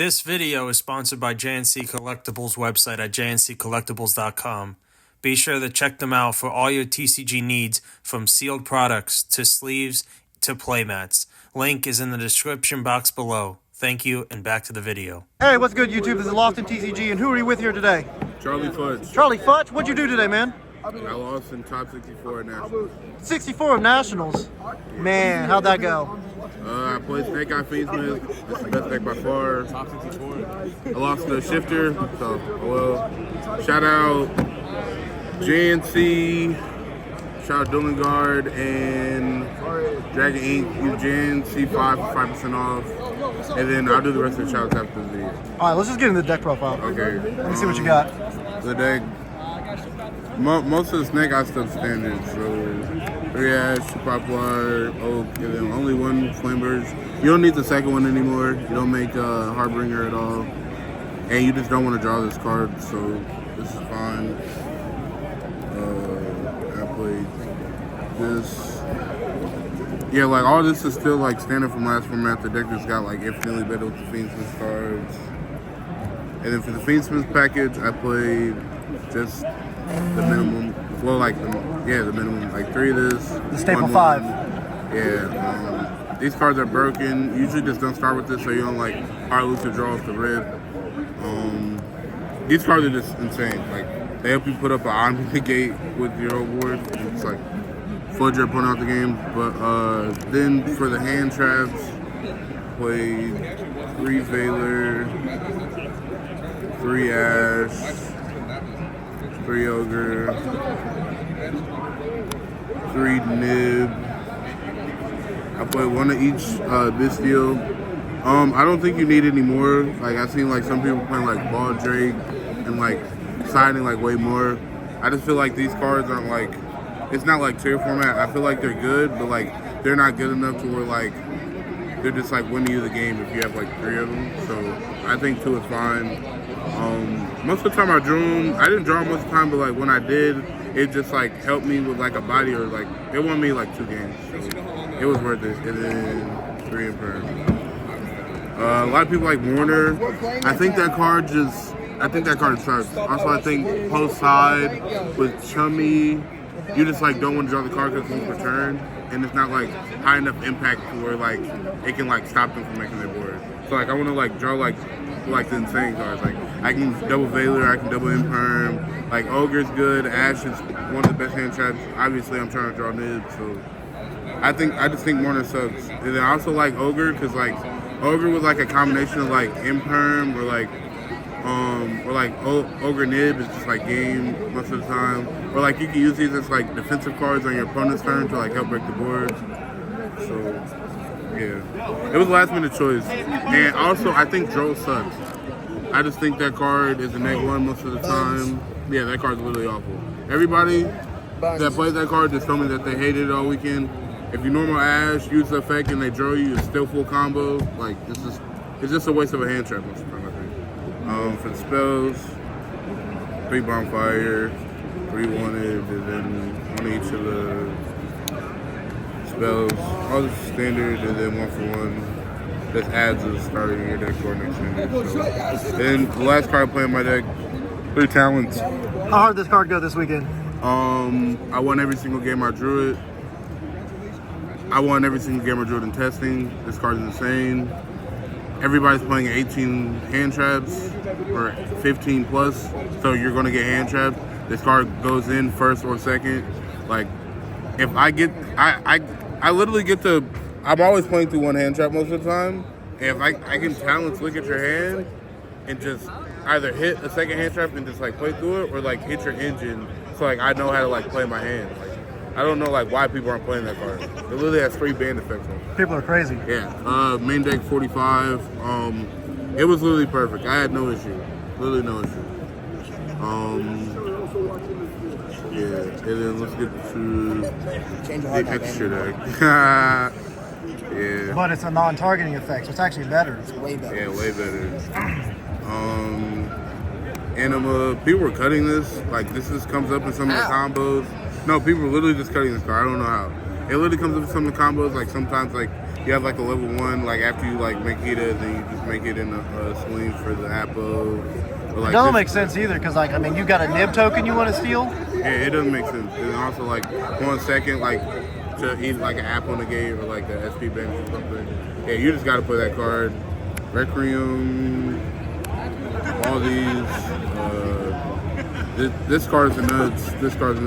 This video is sponsored by JNC Collectibles website at jnccollectibles.com. Be sure to check them out for all your TCG needs, from sealed products to sleeves to playmats. Link is in the description box below. Thank you, and back to the video. Hey, what's good, YouTube? This is Lofton TCG, and who are you with here today? Charley Futch. Charley Futch, what'd you do today, man? I lost in top 64 at Nationals. 64 of Nationals. Man, how'd that go? I played Snake Eye Fiendsmith. That's the best deck by far. Top 64. I lost the Shifter, so well. Shout out JNC, shout out Dueling Guard, and Dragon Inc. JNC 5% off. And then I'll do the rest of the shoutouts after the video. All right, let's just get into the deck profile. Okay. Let me see what you got. The deck. Most of the Snake Eye stuff standard, so 3 Ash, Poplar, Oak, and then only one Flamebirds. You don't need the second one anymore. You don't make Harbinger at all. And you just don't want to draw this card, so this is fine. I played this. Yeah, like all this is still like standard from last format. The deck just got like infinitely better with the Fiendsmith cards. And then for the Fiendsmith package, I played just the minimum, well, like, the minimum, like 3 of this. The staple 5. Yeah, these cards are broken. Usually just don't start with this so you don't, like, hard lose your draw off the rip. These cards are just insane. Like, they help you put up an on the gate with your own board. It's like, flood your opponent out the game. But then for the hand traps, played 3 Veiler, 3 Ash, 3 Ogre, 3 Nib. I played 1 of each Bisteel. I don't think you need any more. Like, I've seen like some people playing like Ball Drake and like signing like way more. I just feel like these cards aren't like, it's not like tier format. I feel like they're good, but like they're not good enough to where like they're just like winning you the game if you have like 3 of them. So I think 2 is fine. Most of the time I drew them. I didn't draw them most of the time, but like when I did, it just like helped me with like a body, or like it won me like 2 games. So it was worth it. And then 3 in Perm. A lot of people like Warner. I think that card sucks. Also, I think post side with Chummy, you just like don't want to draw the card because it's per turn, and it's not like high enough impact to where like it can like stop them from making their board. So like I want to like draw like the insane cards. Like I can double Veiler, I can double Imperm. Like Ogre's good. Ash is one of the best hand traps. Obviously, I'm trying to draw Nib, so I just think Warner sucks. And then I also like Ogre because like Ogre was like a combination of like Imperm or like Ogre Nib is just like game most of the time. Or like you can use these as like defensive cards on your opponent's turn to like help break the board. So yeah, it was a last minute choice. And also I think Droll sucks. I just think that card is a -1 most of the time. Yeah, that card's literally awful. Everybody that plays that card just told me that they hated it all weekend. If you normal Ash, use the effect, and they draw you, it's still full combo. Like it's just a waste of a hand trap most of the time, I think. For the spells, 3 Bonfire, 3 Wanted, and then 1 each of the spells. All this is standard, and then 1 for 1. This adds a starting in your deck for an extended. So. Then the last card I play in my deck, 3 Talents. How hard did this card go this weekend? I won every single game I drew it. I won every single game I drew it in testing. This card's insane. Everybody's playing 18 hand traps or 15 plus, so you're gonna get hand trapped. This card goes in first or second. Like, if I get, I literally get to. I'm always playing through 1 hand trap most of the time. And if I can Talents look at your hand and just either hit a second hand trap and just like play through it, or like hit your engine, so like I know how to like play my hand. Like, I don't know like why people aren't playing that card. It literally has 3 band effects on it. People are crazy. Yeah. Main deck 45. It was literally perfect. I had no issue. Literally no issue. Yeah. And then let's get to the extra deck. Yeah. But it's a non-targeting effect, so it's actually better. It's way better. Yeah, way better. Anima, people were cutting this. Like, this just comes up in some of the combos. No, people were literally just cutting this card. I don't know how. It literally comes up in some of the combos. Like, sometimes, like, you have like a level 1, like after you like make Hita, then you just make it in a sleeve for the Apo. Or, like, It don't make sense either, because like I mean, you got a nib token you want to steal. Yeah, it doesn't make sense. And also like 1 second, like to eat like an app on the gate or like the SP bench or something. Yeah, you just got to put that card. Requiem, all these. This card's nuts. These cards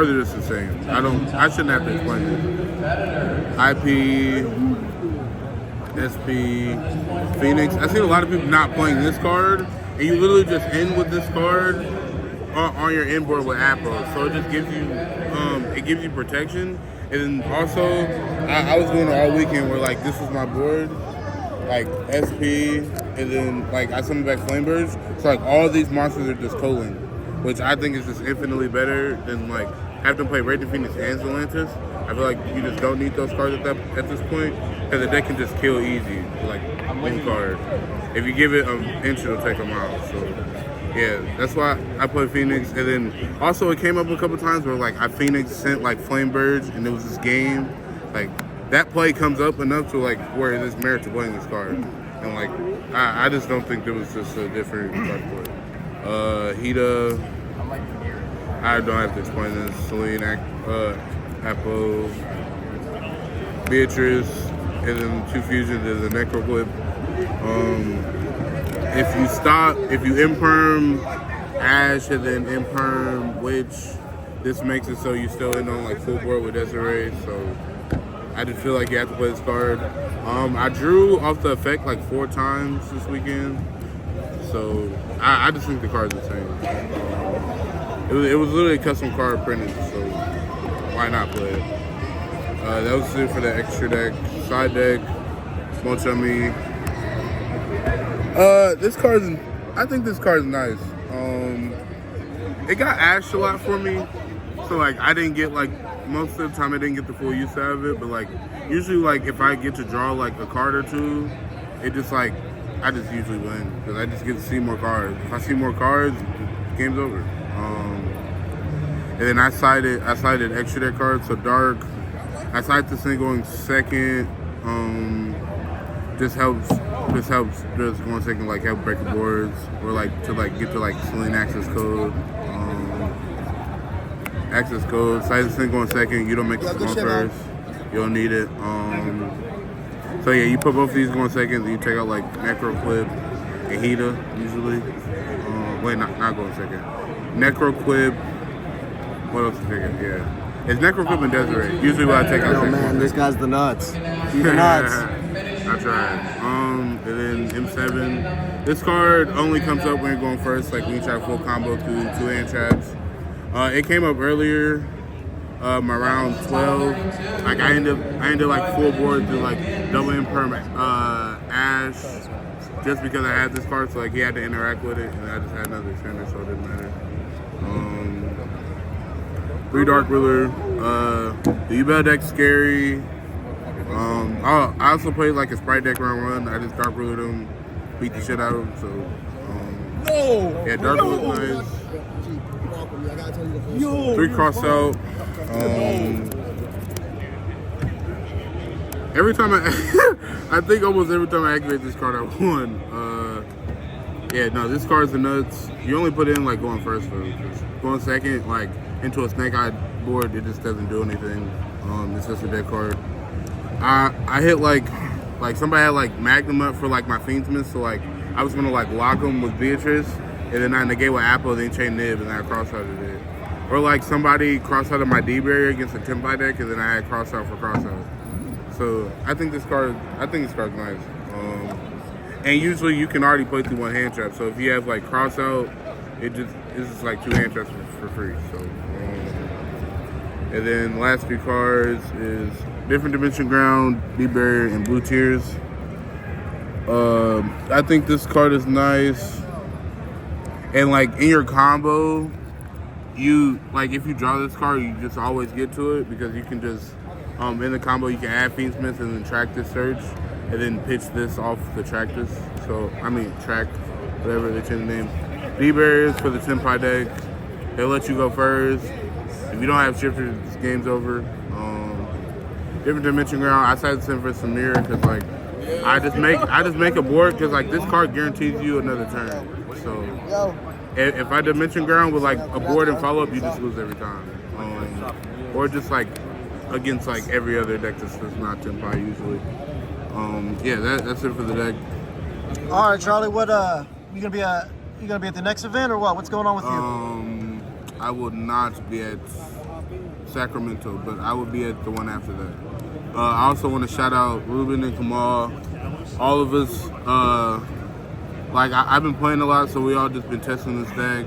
are just insane. I shouldn't have to explain it. IP, SP, Phoenix. I see a lot of people not playing this card, and you literally just end with this card on your end board with Apple. So it just gives you protection. And then also, I was doing it all weekend where like this was my board, like SP, and then like I summoned back Flamebirds. So like all these monsters are just culling, which I think is just infinitely better than like having to play Raging Phoenix and Zelantis. I feel like you just don't need those cards at this point, because the deck can just kill easy, like one card. If you give it an inch, it'll take them out. So yeah, that's why I play Phoenix. And then also it came up a couple times where like I Phoenix sent like Flamebirds, and it was this game. Like that play comes up enough to like where there's merit to playing this card. And like I just don't think there was just a different card for it. Hita, I don't have to explain this. Celine, Apo, Beatrice, and then 2 fusions is a Necro Clip. If you imperm Ash and then imperm Witch, this makes it so you still end on like full board with Desiree. So I just feel like you have to play this card. I drew off the effect like 4 times this weekend. So I just think the card's insane. It was literally a custom card printed, so why not play it? That was it for the extra deck. Side deck, Small Chummy. I think this card's nice. It got ashed a lot for me, so like I didn't get like most of the time I didn't get the full use out of it. But like usually like if I get to draw like a card or two, it just like I just usually win because I just get to see more cards. If I see more cards, game's over. And then I sided extra deck cards, so dark. I sided this thing going second. This helps just going second, like help break the boards or like to like get to like Celine access code. Access code. Side this thing going second. You don't make it going first. You don't need it. So yeah, you put both of these going second. Then you take out like Necro Clip and Hita usually. Wait, not going second. Necro Clip. What else is second? Yeah. It's Necro Clip and Desiree. Usually what I take out second. Oh man, this guy's the nuts. He's the nuts. I tried. And then M7. This card only comes up when you're going first, like when you try full combo through 2-hand traps. It came up earlier, my round 12. Like I ended like full board through like double imperm Ash, just because I had this card, so like he had to interact with it, and I just had another extender, so it didn't matter. 3 Dark Ruler. The U-Bell deck's scary. I also played like a Sprite deck round 1. I just Dark Rulered him, beat the shit out of him. So yeah, Dark Ruler's nice. 3 cross out. Every time I think almost every time I activate this card, I won. Yeah, no, this card's the nuts. You only put it in like going first though. Going second, like into a Snake Eye board, it just doesn't do anything. It's just a dead card. I hit like somebody had like Magnum up for like my Fiendsmith, so like I was gonna like lock him with Beatrice, and then I negate with Apple, then chain Nib, and I cross-outed it. Or like somebody cross-outed my D-Barrier against a Tempai deck, and then I had cross-out for cross-out. So I think this card's nice. And usually you can already play through 1 hand trap, so if you have like cross-out, it's just like 2 hand traps for free. So and then the last 3 cards is Different Dimension Ground, D-Barrier, and Blue Tears. I think this card is nice. And like in your combo, you like if you draw this card, you just always get to it because you can just in the combo you can add Fiendsmith and then track this search and then pitch this off to track this. So I mean track whatever they change the name. D-Barriers for the Tempai deck. They'll let you go first. If you don't have shifters, this game's over. different dimension ground. I decided to send for Samir because like I just make a board because like this card guarantees you another turn. So if I dimension ground with like a board and follow up, you just lose every time. Or just like against like every other deck that's not Tempai usually. Yeah, that's it for the deck. All right, Charlie. What you gonna be at the next event or what? What's going on with you? I will not be at Sacramento, but I will be at the one after that. I also want to shout out Ruben and Kamal, all of us. Like I've been playing a lot, so we all just been testing this deck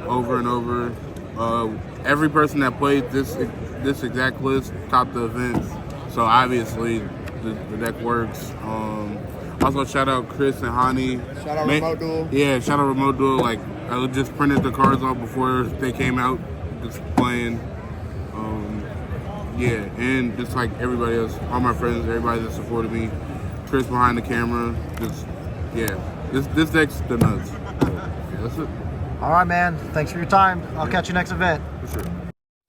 over and over. Every person that played this exact list topped the event, so obviously the deck works. Also shout out Chris and Hani. Shout out Remote Duel. Yeah, shout out Remote Duel. Like I just printed the cards off before they came out, just playing. Yeah, and just like everybody else, all my friends, everybody that supported me, Chris behind the camera, just this deck's the nuts. Yeah, that's it. All right, man. Thanks for your time. I'll catch you next event. For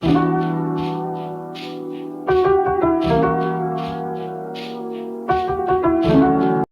sure.